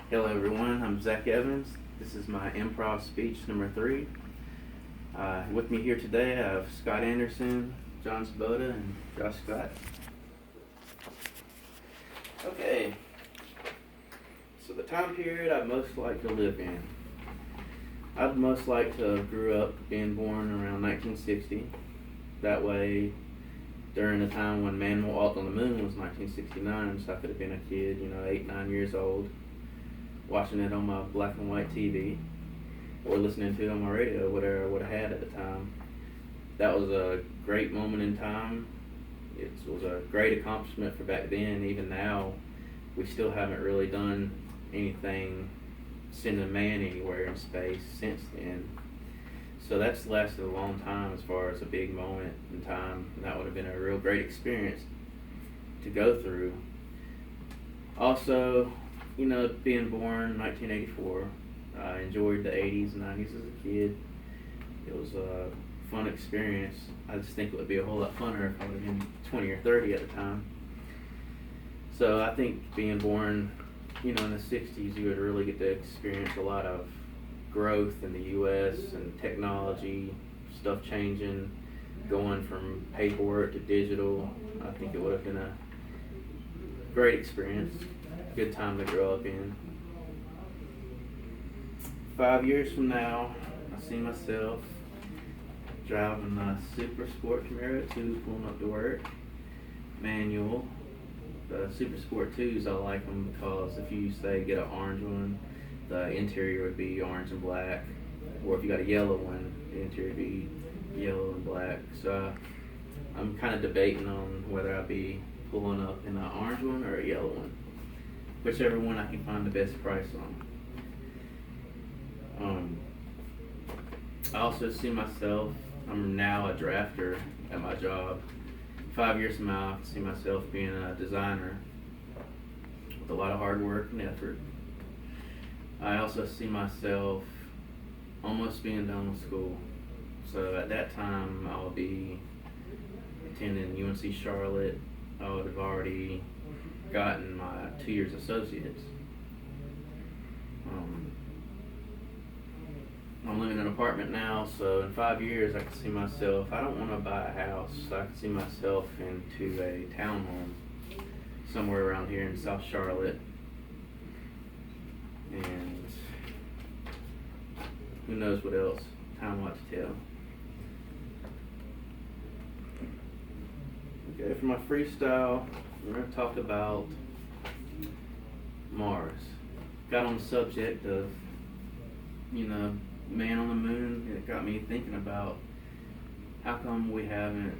Hello everyone, I'm Zach Evans. This is my improv speech number 3. With me here today I have Scott Anderson, John Sabota, and Josh Scott. Okay, so the time period I'd most like to live in. I'd most like to have grew up being born around 1960. That way, during the time when man walked on the moon was 1969, so I could have been a kid, 8, 9 years old, watching it on my black and white TV or listening to it on my radio, whatever I would have had at the time. That was a great moment in time. It was a great accomplishment for back then. Even now, we still haven't really done anything sending a man anywhere in space since then. So that's lasted a long time as far as a big moment in time. And that would have been a real great experience to go through. Also, being born in 1984, I enjoyed the 80s and 90s as a kid. It was a fun experience. I just think it would be a whole lot funner if I would have been 20 or 30 at the time. So I think being born, in the 60s, you would really get to experience a lot of growth in the U.S. and technology, stuff changing, going from paperwork to digital. I think it would have been a great experience. Good time to grow up in. 5 years from now, I see myself driving a Super Sport Camaro 2 pulling up to work, manual. The Super Sport 2s, I like them because if you say get an orange one, the interior would be orange and black, or if you got a yellow one, the interior would be yellow and black. So I'm kind of debating on whether I'd be pulling up in an orange one or a yellow one. Whichever one I can find the best price on. I also see myself, I'm now a drafter at my job. 5 years from now, I can see myself being a designer with a lot of hard work and effort. I also see myself almost being done with school. So at that time, I'll be attending UNC Charlotte. I would have already gotten my 2 years associates. I'm living in an apartment now, so in 5 years I can see myself, I don't want to buy a house, so I can see myself into a townhome somewhere around here in South Charlotte. And who knows what else, time will have to tell. Okay, for my freestyle, we're going to talk about Mars. Got on the subject of, man on the moon. It got me thinking about how come we haven't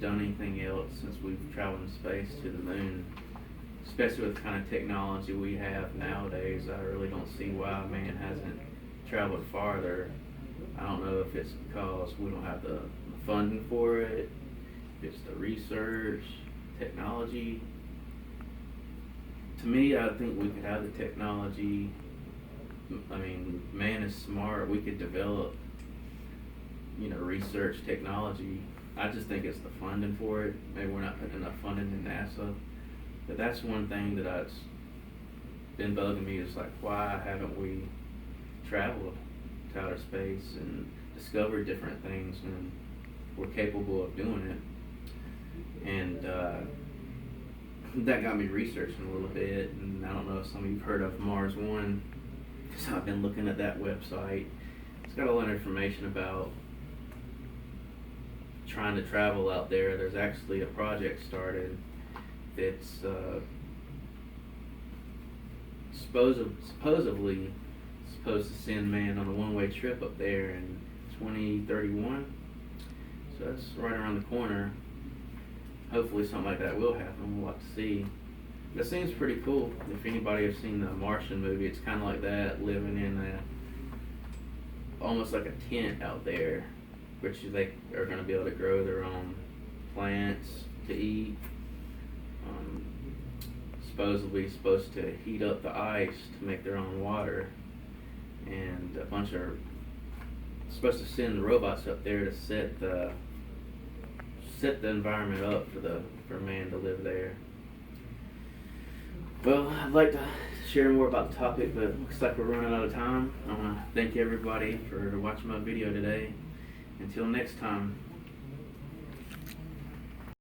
done anything else since we've traveled in space to the moon, especially with the kind of technology we have nowadays. I really don't see why man hasn't traveled farther. I don't know if it's because we don't have the funding for it, if it's the research, technology. To me, I think we could have the technology. Man is smart. We could develop, research technology. I just think it's the funding for it. Maybe we're not putting enough funding in NASA. But that's one thing that's been bugging me is like, why haven't we traveled to outer space and discovered different things when we're capable of doing it? And that got me researching a little bit. And I don't know if some of you've heard of Mars One. So I've been looking at that website. It's got a lot of information about trying to travel out there. There's actually a project started that's supposedly supposed to send man on a one-way trip up there in 2031. So that's right around the corner. Hopefully something like that will happen. We'll have to see. That seems pretty cool. If anybody has seen the Martian movie, it's kind of like that, living in almost like a tent out there, which they are going to be able to grow their own plants to eat. Supposedly supposed to heat up the ice to make their own water, and supposed to send robots up there to set the environment up for man to live there. Well, I'd like to share more about the topic, but looks like we're running out of time. I want to thank everybody for watching my video today. Until next time.